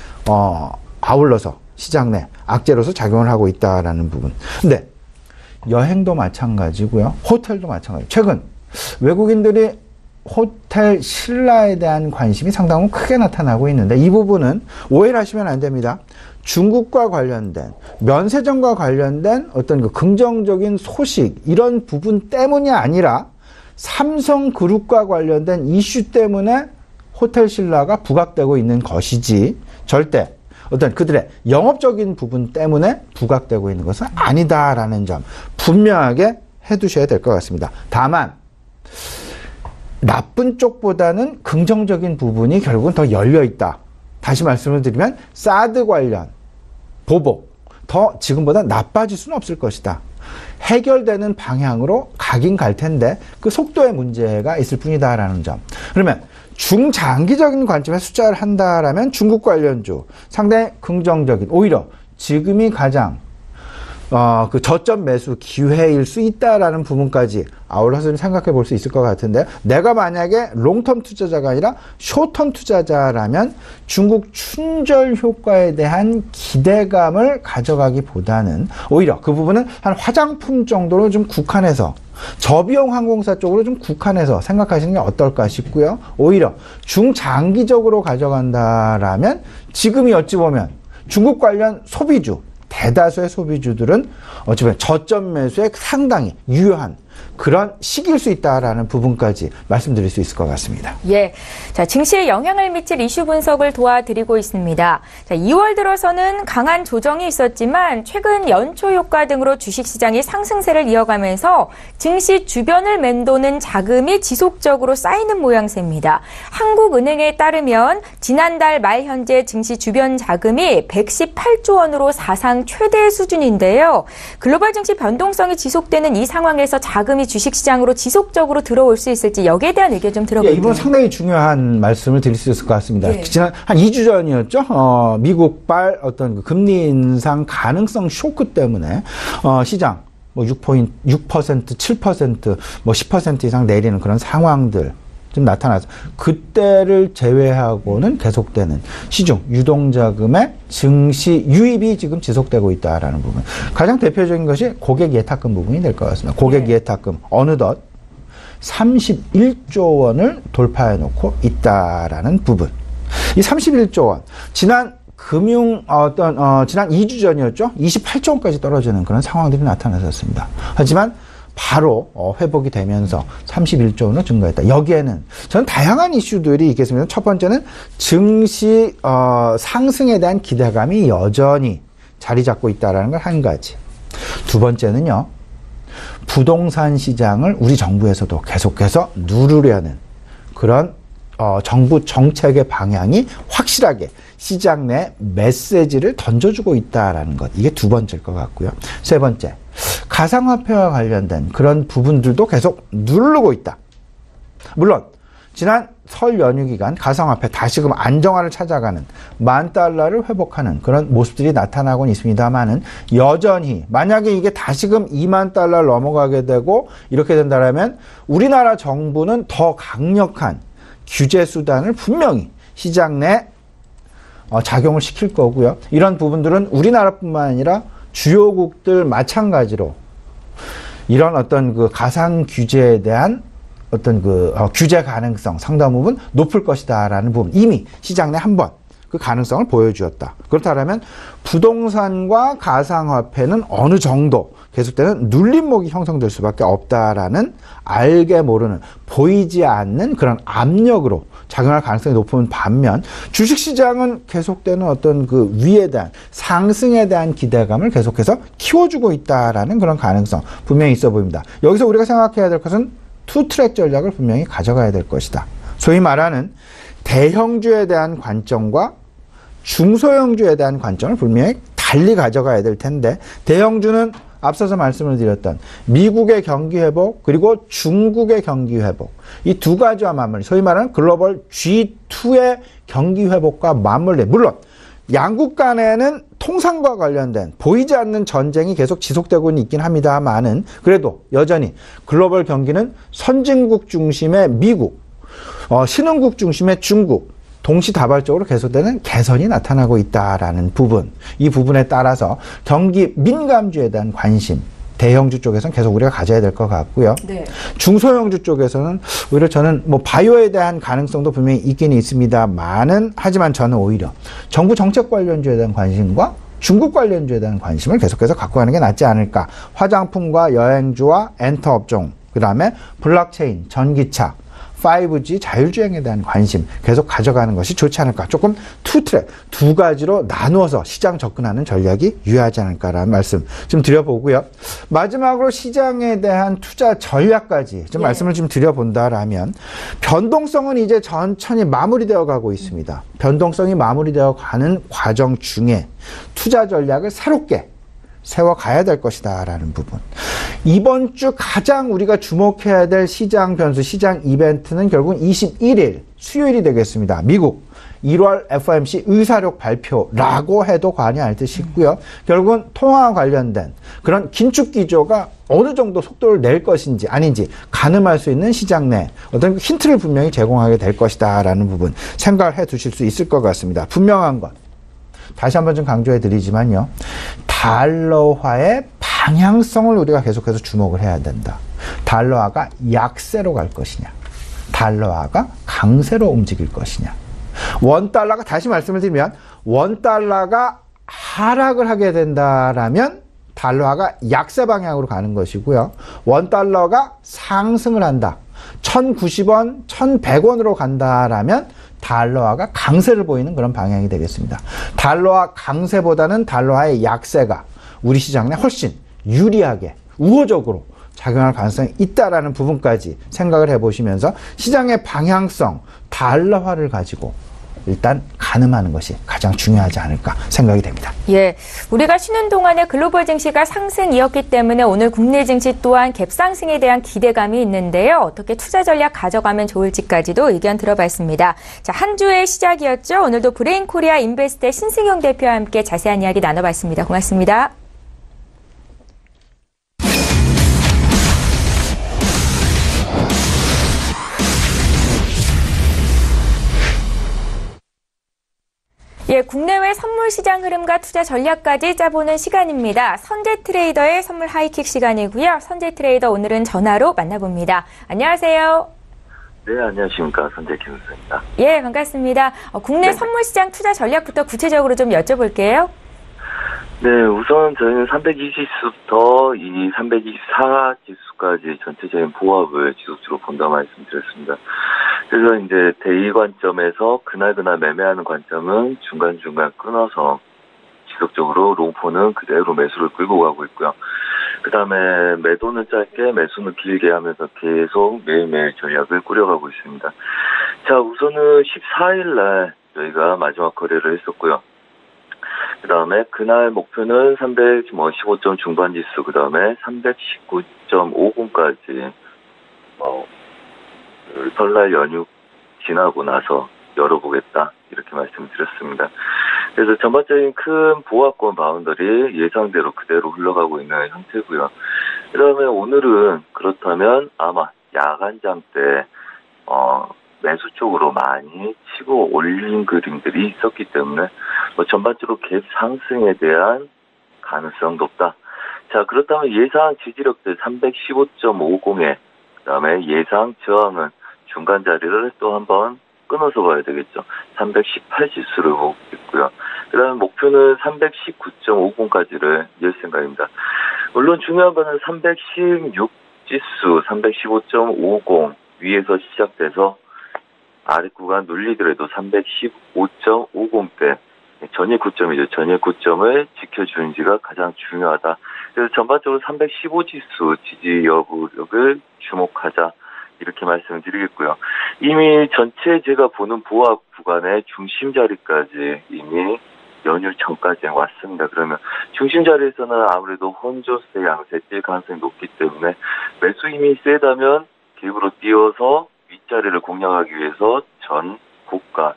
아울러서 시장 내 악재로서 작용을 하고 있다라는 부분. 근데 여행도 마찬가지고요, 호텔도 마찬가지. 최근 외국인들이 호텔 신라에 대한 관심이 상당히 크게 나타나고 있는데, 이 부분은 오해를 하시면 안 됩니다. 중국과 관련된, 면세점과 관련된 어떤 그 긍정적인 소식, 이런 부분 때문이 아니라 삼성그룹과 관련된 이슈 때문에 호텔 신라가 부각되고 있는 것이지, 절대 어떤 그들의 영업적인 부분 때문에 부각되고 있는 것은 아니다라는 점 분명하게 해두셔야 될 것 같습니다. 다만 나쁜 쪽보다는 긍정적인 부분이 결국은 더 열려있다. 다시 말씀을 드리면 사드 관련 보복 더 지금보다 나빠질 수는 없을 것이다. 해결되는 방향으로 가긴 갈 텐데 그 속도의 문제가 있을 뿐이다라는 점. 그러면 중장기적인 관점에서 투자를 한다라면 중국 관련주 상당히 긍정적인, 오히려 지금이 가장 그 저점 매수 기회일 수 있다라는 부분까지 아울러서 생각해 볼 수 있을 것 같은데, 내가 만약에 롱텀 투자자가 아니라 숏텀 투자자라면 중국 춘절 효과에 대한 기대감을 가져가기보다는 오히려 그 부분은 한 화장품 정도로 좀 국한해서, 저비용 항공사 쪽으로 좀 국한해서 생각하시는 게 어떨까 싶고요. 오히려 중장기적으로 가져간다라면 지금이 어찌 보면 중국 관련 소비주, 대다수의 소비주들은 어찌 보면 저점 매수에 상당히 유효한 그런 시기일 수 있다라는 부분까지 말씀드릴 수 있을 것 같습니다. 예. 자, 증시에 영향을 미칠 이슈 분석을 도와드리고 있습니다. 자, 2월 들어서는 강한 조정이 있었지만 최근 연초 효과 등으로 주식시장이 상승세를 이어가면서 증시 주변을 맴도는 자금이 지속적으로 쌓이는 모양새입니다. 한국은행에 따르면 지난달 말 현재 증시 주변 자금이 118조 원으로 사상 최대 수준인데요. 글로벌 증시 변동성이 지속되는 이 상황에서 자금이 주식시장으로 지속적으로 들어올 수 있을지, 여기에 대한 의견 좀 들어볼게요. 예, 이번 상당히 중요한 말씀을 드릴 수 있을 것 같습니다. 예. 지난 한 2주 전이었죠. 미국발 어떤 그 금리 인상 가능성 쇼크 때문에 시장 뭐 6%, 7%, 뭐 10% 이상 내리는 그런 상황들 좀 나타나서, 그때를 제외하고는 계속되는 시중 유동자금의 증시 유입이 지금 지속되고 있다라는 부분. 가장 대표적인 것이 고객 예탁금 부분이 될 것 같습니다. 고객 예탁금 어느덧 31조 원을 돌파해 놓고 있다라는 부분. 이 31조 원, 지난 2주 전이었죠. 28조 원까지 떨어지는 그런 상황들이 나타났었습니다. 하지만 바로 회복이 되면서 31조 원으로 증가했다. 여기에는 저는 다양한 이슈들이 있겠습니다. 첫 번째는 증시 상승에 대한 기대감이 여전히 자리 잡고 있다는 걸 한 가지. 두 번째는요, 부동산 시장을 우리 정부에서도 계속해서 누르려는 그런 정부 정책의 방향이 확실하게 시장 내 메시지를 던져주고 있다라는 것. 이게 두 번째일 것 같고요. 세 번째, 가상화폐와 관련된 그런 부분들도 계속 누르고 있다. 물론 지난 설 연휴 기간 가상화폐 다시금 안정화를 찾아가는 $10,000를 회복하는 그런 모습들이 나타나고는 있습니다만은, 여전히 만약에 이게 다시금 $20,000를 넘어가게 되고 이렇게 된다면 우리나라 정부는 더 강력한 규제 수단을 분명히 시장 내 작용을 시킬 거고요. 이런 부분들은 우리나라뿐만 아니라 주요국들 마찬가지로 이런 어떤 그 가상 규제에 대한 어떤 그 규제 가능성 상당 부분 높을 것이다라는 부분, 이미 시장 내 한 번 그 가능성을 보여주었다. 그렇다면 부동산과 가상화폐는 어느 정도 계속되는 눌림목이 형성될 수밖에 없다라는, 알게 모르는, 보이지 않는 그런 압력으로 작용할 가능성이 높은 반면, 주식시장은 계속되는 어떤 그 위에 대한 상승에 대한 기대감을 계속해서 키워주고 있다라는 그런 가능성 분명히 있어 보입니다. 여기서 우리가 생각해야 될 것은 투 트랙 전략을 분명히 가져가야 될 것이다. 소위 말하는 대형주에 대한 관점과 중소형주에 대한 관점을 분명히 달리 가져가야 될 텐데, 대형주는 앞서서 말씀을 드렸던 미국의 경기 회복 그리고 중국의 경기 회복, 이 두 가지와 맞물리, 소위 말하는 글로벌 G2의 경기 회복과 맞물리, 물론 양국 간에는 통상과 관련된 보이지 않는 전쟁이 계속 지속되고는 있긴 합니다만은, 그래도 여전히 글로벌 경기는 선진국 중심의 미국, 신흥국 중심의 중국, 동시다발적으로 계속되는 개선이 나타나고 있다라는 부분, 이 부분에 따라서 경기 민감주에 대한 관심, 대형주 쪽에서는 계속 우리가 가져야 될 것 같고요. 네. 중소형주 쪽에서는 오히려 저는 뭐 바이오에 대한 가능성도 분명히 있긴 있습니다만은, 하지만 저는 오히려 정부 정책 관련주에 대한 관심과 중국 관련주에 대한 관심을 계속해서 갖고 가는 게 낫지 않을까. 화장품과 여행주와 엔터 업종, 그 다음에 블록체인, 전기차, 5G 자율주행에 대한 관심 계속 가져가는 것이 좋지 않을까. 조금 투 트랙, 두 가지로 나누어서 시장 접근하는 전략이 유효하지 않을까라는 말씀 좀 드려보고요. 마지막으로 시장에 대한 투자 전략까지 좀 말씀을 좀 드려본다라면, 변동성은 이제 천천히 마무리되어 가고 있습니다. 변동성이 마무리되어 가는 과정 중에 투자 전략을 새롭게 세워가야 될 것이다 라는 부분. 이번 주 가장 우리가 주목해야 될 시장 변수, 시장 이벤트는 결국은 21일 수요일이 되겠습니다. 미국 1월 FOMC 의사록 발표라고 해도 과언이 아닐 듯 싶고요. 결국은 통화와 관련된 그런 긴축 기조가 어느 정도 속도를 낼 것인지 아닌지 가늠할 수 있는 시장 내 어떤 힌트를 분명히 제공하게 될 것이다라는 부분 생각을 해 두실 수 있을 것 같습니다. 분명한 것. 다시 한번 좀 강조해 드리지만요. 달러화의 방향성을 우리가 계속해서 주목을 해야 된다. 달러화가 약세로 갈 것이냐. 달러화가 강세로 움직일 것이냐. 원달러가 다시 말씀을 드리면 원달러가 하락을 하게 된다라면 달러화가 약세 방향으로 가는 것이고요. 원달러가 상승을 한다. 1,090원, 1,100원으로 간다라면 달러화가 강세를 보이는 그런 방향이 되겠습니다. 달러화 강세보다는 달러화의 약세가 우리 시장 내 훨씬 유리하게 우호적으로 작용할 가능성이 있다라는 부분까지 생각을 해보시면서 시장의 방향성, 달러화를 가지고 일단 가늠하는 것이 가장 중요하지 않을까 생각이 됩니다. 예, 우리가 쉬는 동안에 글로벌 증시가 상승이었기 때문에 오늘 국내 증시 또한 갭상승에 대한 기대감이 있는데요. 어떻게 투자 전략 가져가면 좋을지까지도 의견 들어봤습니다. 자, 한 주의 시작이었죠. 오늘도 브레인 코리아 인베스트의 신승용 대표와 함께 자세한 이야기 나눠봤습니다. 고맙습니다. 예, 국내외 선물 시장 흐름과 투자 전략까지 짜보는 시간입니다. 선재 트레이더의 선물 하이킥 시간이고요. 선재 트레이더 오늘은 전화로 만나봅니다. 안녕하세요. 네, 안녕하십니까. 선재 김은수입니다. 예, 반갑습니다. 국내 선물 시장 투자 전략부터 구체적으로 좀 여쭤볼게요. 네, 우선 저희는 320지수부터 이 324지수까지 전체적인 보합을 지속적으로 본다 말씀드렸습니다. 그래서 이제 대의 관점에서 그날그날 매매하는 관점은 중간중간 끊어서 지속적으로 롱포는 그대로 매수를 끌고 가고 있고요. 그 다음에 매도는 짧게 매수는 길게 하면서 계속 매일매일 전략을 꾸려가고 있습니다. 자, 우선은 14일날 저희가 마지막 거래를 했었고요. 그 다음에 그날 목표는 315점 중반 지수, 그 다음에 319.50까지 설날 연휴 지나고 나서 열어보겠다 이렇게 말씀드렸습니다. 그래서 전반적인 큰 보합권 바운더리 예상대로 그대로 흘러가고 있는 형태고요. 그 다음에 오늘은 그렇다면 아마 야간장 때 매수 쪽으로 많이 치고 올린 그림들이 있었기 때문에 전반적으로 갭 상승에 대한 가능성 높다. 자, 그렇다면 예상 지지력들 315.50에 그다음에 예상 저항은 중간 자리를 또 한번 끊어서 봐야 되겠죠. 318 지수를 보고 있고요. 그 다음에 목표는 319.50까지를 열 생각입니다. 물론 중요한 거는 316 지수 315.50 위에서 시작돼서 아래 구간 눌리더라도 315.50대 전일 고점이죠. 전일 고점을 지켜주는지가 가장 중요하다. 그래서 전반적으로 315 지수 지지 여부력을 주목하자. 이렇게 말씀을 드리겠고요. 이미 전체 제가 보는 보합 구간의 중심 자리까지 이미 연휴 전까지 왔습니다. 그러면 중심 자리에서는 아무래도 혼조세 양세 뛸 가능성이 높기 때문에 매수 힘이 세다면 갭으로 띄워서 윗자리를 공략하기 위해서 전 고가,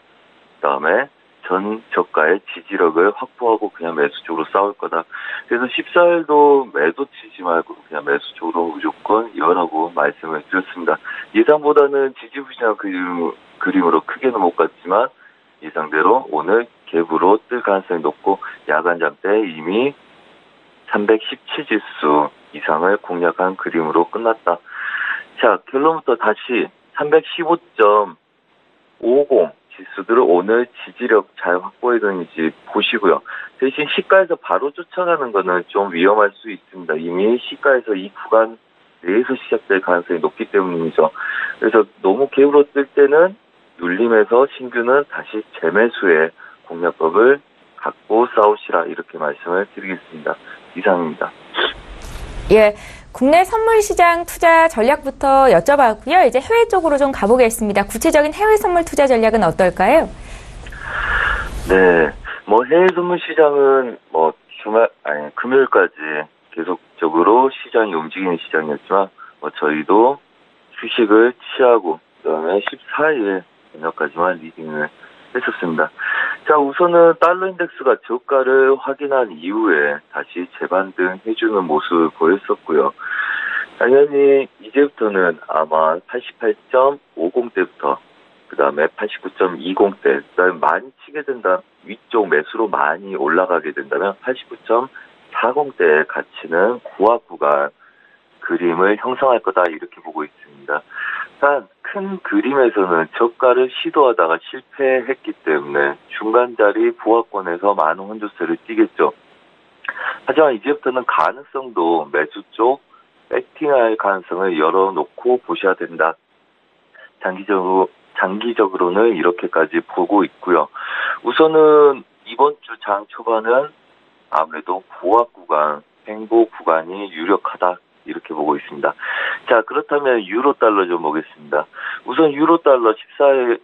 그다음에 전 저가의 지지력을 확보하고 그냥 매수 쪽으로 싸울 거다. 그래서 14일도 매도 치지 말고 그냥 매수 쪽으로 무조건 열라고 말씀을 드렸습니다. 예상보다는 지지부진한 그림으로 크게는 못 갔지만 예상대로 오늘 갭으로 뜰 가능성이 높고 야간장 때 이미 317 지수 이상을 공략한 그림으로 끝났다. 자, 결론부터 다시 315.50 지수들을 오늘 지지력 잘 확보해 두는지 보시고요. 대신 시가에서 바로 쫓아가는 거는 좀 위험할 수 있습니다. 이미 시가에서 이 구간 내에서 시작될 가능성이 높기 때문이죠. 그래서 너무 갭으로 뜰 때는 눌림에서 신규는 다시 재매수의 공략법을 갖고 싸우시라 이렇게 말씀을 드리겠습니다. 이상입니다. 예, 국내 선물 시장 투자 전략부터 여쭤봤고요. 이제 해외 쪽으로 좀 가보겠습니다. 구체적인 해외 선물 투자 전략은 어떨까요? 네, 해외 선물 시장은 금요일까지 계속 적극적으로 시장이 움직이는 시장이었지만 저희도 휴식을 취하고 그다음에 14일 저녁까지만 리딩을 했었습니다. 자, 우선은 달러 인덱스가 저가를 확인한 이후에 다시 재반등 해주는 모습을 보였었고요. 당연히 이제부터는 아마 88.50대부터 그 다음에 89.20대, 그 다음에 많이 치게 된다, 위쪽 매수로 많이 올라가게 된다면 89.40대의 가치는 고압 구간 그림을 형성할 거다 이렇게 보고 있습니다. 단 큰 그림에서는 저가를 시도하다가 실패했기 때문에 중간 자리 보합권에서 많은 혼조세를 띠겠죠. 하지만 이제부터는 가능성도 매수 쪽 배팅할 가능성을 열어놓고 보셔야 된다. 장기적으로는 이렇게까지 보고 있고요. 우선은 이번 주 장 초반은 아무래도 고압 구간, 횡보 구간이 유력하다. 이렇게 보고 있습니다. 자, 그렇다면 유로 달러 좀 보겠습니다. 우선 유로 달러 14일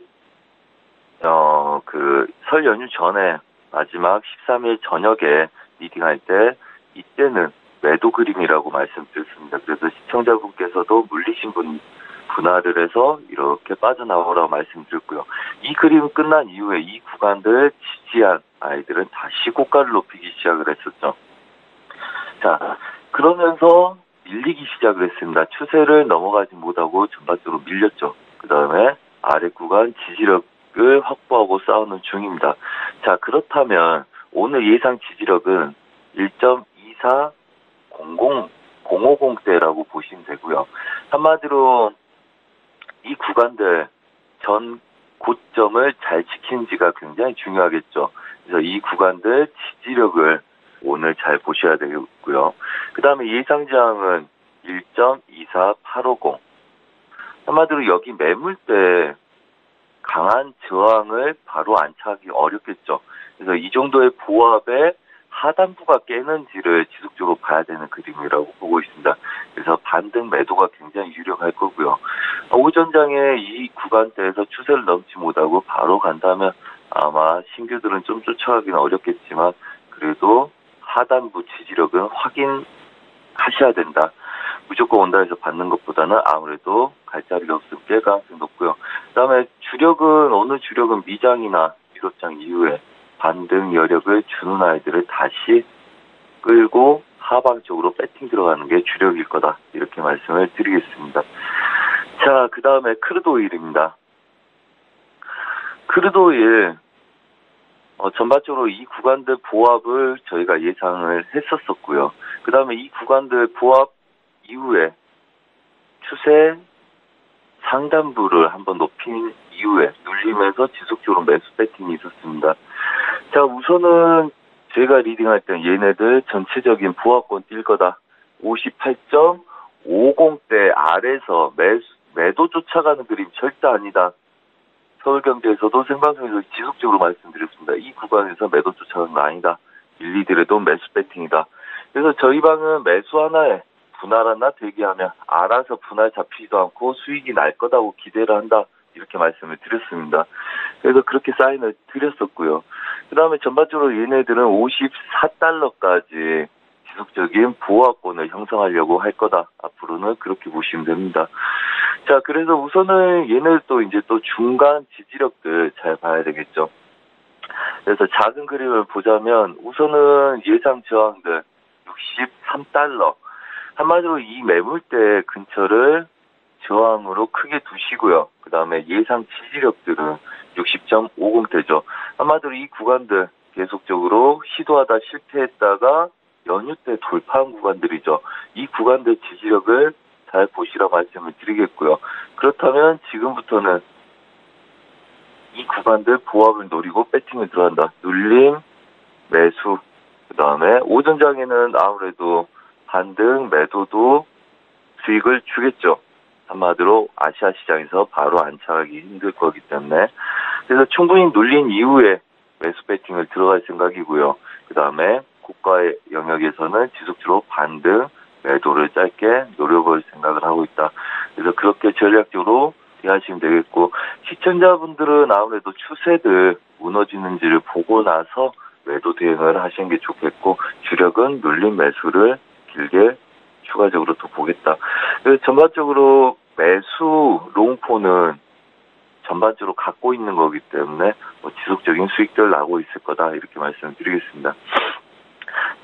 설 연휴 전에 마지막 13일 저녁에 리딩할 때 이때는 매도 그림이라고 말씀드렸습니다. 그래서 시청자분께서도 물리신 분할을 해서 이렇게 빠져나오라고 말씀드렸고요. 이 그림 끝난 이후에 이 구간들 지지한 아이들은 다시 고가를 높이기 시작을 했었죠. 자, 그러면서 밀리기 시작을 했습니다. 추세를 넘어가지 못하고 전반적으로 밀렸죠. 그 다음에 아래 구간 지지력을 확보하고 싸우는 중입니다. 자, 그렇다면 오늘 예상 지지력은 1.24050대라고 보시면 되고요. 한마디로 이 구간들 전 고점을 잘 지킨지가 굉장히 중요하겠죠. 그래서 이 구간들 지지력을 오늘 잘 보셔야 되겠고요. 그 다음에 예상저항은 1.24850. 한마디로 여기 매물대 강한 저항을 바로 안착하기 어렵겠죠. 그래서 이 정도의 보합에 하단부가 깨는지를 지속적으로 봐야 되는 그림이라고 보고 있습니다. 그래서 반등 매도가 굉장히 유력할 거고요. 오전장에 이 구간대에서 추세를 넘지 못하고 바로 간다면 아마 신규들은 좀 쫓아가기는 어렵겠지만 그래도 하단부 지지력은 확인하셔야 된다. 무조건 온다 해서 받는 것보다는 아무래도 갈 자리가 없으면 뺄 가능성이 높고요. 그 다음에 주력은 오늘 주력은 미장이나 유럽장 이후에 반등 여력을 주는 아이들을 다시 끌고 하방 쪽으로 배팅 들어가는 게 주력일 거다. 이렇게 말씀을 드리겠습니다. 자, 그 다음에 크루드 오일입니다. 크루드 오일 전반적으로 이 구간들 보합을 저희가 예상을 했었었고요. 그 다음에 이 구간들 보합 이후에 추세 상단부를 한번 높인 이후에 눌리면서 지속적으로 매수 배팅이 있었습니다. 자, 우선은 제가 리딩할 때 얘네들 전체적인 보합권 뛸 거다. 58.50대 아래서 매도 쫓아가는 그림 절대 아니다. 서울경제에서도 생방송에서 지속적으로 말씀드렸습니다. 이 구간에서 매도 쫓아가는 거 아니다. 1, 2들에도 매수 배팅이다. 그래서 저희 방은 매수 하나에 분할 하나 대기하면 알아서 분할 잡히지도 않고 수익이 날 거다고 기대를 한다. 이렇게 말씀을 드렸습니다. 그래서 그렇게 사인을 드렸었고요. 그 다음에 전반적으로 얘네들은 54달러까지 지속적인 보합권을 형성하려고 할 거다. 앞으로는 그렇게 보시면 됩니다. 자, 그래서 우선은 얘네도 이제 또 중간 지지력들 잘 봐야 되겠죠. 그래서 작은 그림을 보자면 우선은 예상 저항들 63달러. 한마디로 이 매물대 근처를 저항으로 크게 두시고요. 그 다음에 예상 지지력들은 60.50대죠. 한마디로 이 구간들 계속적으로 시도하다 실패했다가 연휴 때 돌파한 구간들이죠. 이 구간들 지지력을 잘 보시라 말씀을 드리겠고요. 그렇다면 지금부터는 이 구간들 보합을 노리고 배팅을 들어간다. 눌림, 매수, 그 다음에 오전장에는 아무래도 반등, 매도도 수익을 주겠죠. 한마디로 아시아 시장에서 바로 안착하기 힘들 거기 때문에 그래서 충분히 눌린 이후에 매수 배팅을 들어갈 생각이고요. 그 다음에 고가의 영역에서는 지속적으로 반등, 매도를 짧게 노려볼 생각을 하고 있다. 그래서 그렇게 전략적으로 대하시면 되겠고 시청자분들은 아무래도 추세들 무너지는지를 보고 나서 매도 대응을 하시는 게 좋겠고 주력은 눌린 매수를 길게 추가적으로 더 보겠다. 그래서 전반적으로 매수 롱포는 전반적으로 갖고 있는 거기 때문에 지속적인 수익들 나고 있을 거다 이렇게 말씀드리겠습니다.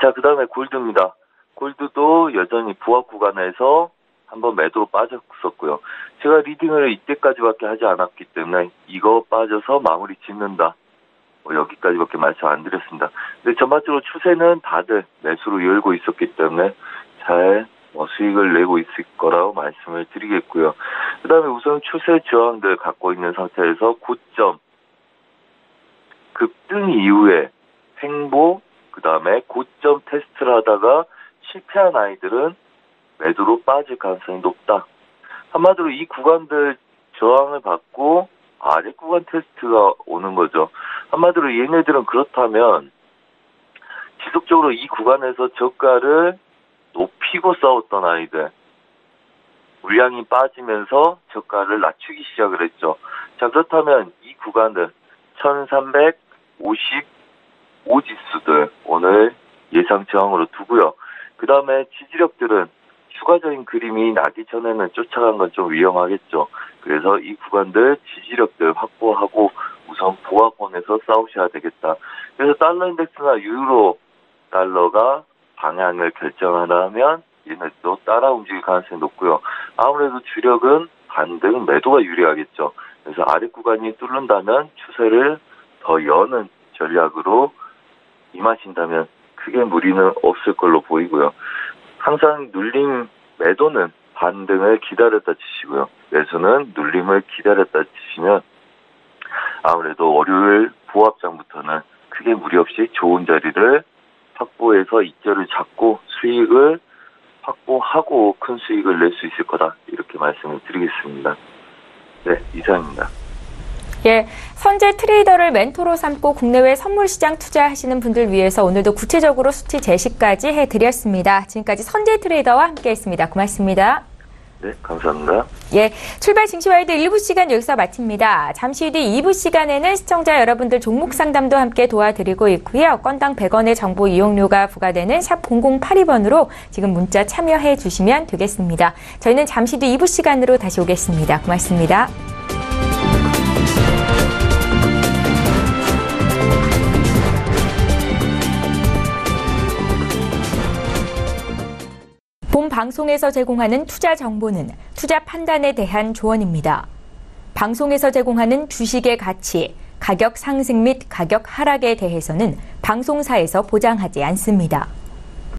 자, 그 다음에 골드입니다. 골드도 여전히 부합 구간에서 한번 매도로 빠졌었고요. 제가 리딩을 이때까지밖에 하지 않았기 때문에 이거 빠져서 마무리 짓는다. 여기까지밖에 말씀 안 드렸습니다. 근데 전반적으로 추세는 다들 매수로 열고 있었기 때문에 잘 수익을 내고 있을 거라고 말씀을 드리겠고요. 그 다음에 우선 추세 저항들 갖고 있는 상태에서 고점 급등 이후에 횡보, 그 다음에 고점 테스트를 하다가 실패한 아이들은 매도로 빠질 가능성이 높다. 한마디로 이 구간들 저항을 받고 아래 구간 테스트가 오는 거죠. 한마디로 얘네들은 그렇다면 지속적으로 이 구간에서 저가를 높이고 싸웠던 아이들, 물량이 빠지면서 저가를 낮추기 시작을 했죠. 자, 그렇다면 이 구간들 1355지수들 오늘 예상 저항으로 두고요. 그 다음에 지지력들은 추가적인 그림이 나기 전에는 쫓아간 건 좀 위험하겠죠. 그래서 이 구간들 지지력들 확보하고 우선 보합권에서 싸우셔야 되겠다. 그래서 달러 인덱스나 유로 달러가 방향을 결정하려면 얘네도 따라 움직일 가능성이 높고요. 아무래도 주력은 반등 매도가 유리하겠죠. 그래서 아래 구간이 뚫는다면 추세를 더 여는 전략으로 임하신다면 크게 무리는 없을 걸로 보이고요. 항상 눌림 매도는 반등을 기다렸다 치시고요. 매수는 눌림을 기다렸다 치시면 아무래도 월요일 보합장부터는 크게 무리 없이 좋은 자리를 확보해서 이자를 잡고 수익을 확보하고 큰 수익을 낼 수 있을 거다. 이렇게 말씀을 드리겠습니다. 네, 이상입니다. 예, 선제 트레이더를 멘토로 삼고 국내외 선물 시장 투자하시는 분들 위해서 오늘도 구체적으로 수치 제시까지 해드렸습니다. 지금까지 선제 트레이더와 함께했습니다. 고맙습니다. 네, 감사합니다. 예, 출발 증시와이드 1부 시간 여기서 마칩니다. 잠시 뒤 2부 시간에는 시청자 여러분들 종목 상담도 함께 도와드리고 있고요. 건당 100원의 정보 이용료가 부과되는 샵 0082번으로 지금 문자 참여해 주시면 되겠습니다. 저희는 잠시 뒤 2부 시간으로 다시 오겠습니다. 고맙습니다. 본 방송에서 제공하는 투자 정보는 투자 판단에 대한 조언입니다. 방송에서 제공하는 주식의 가치, 가격 상승 및 가격 하락에 대해서는 방송사에서 보장하지 않습니다.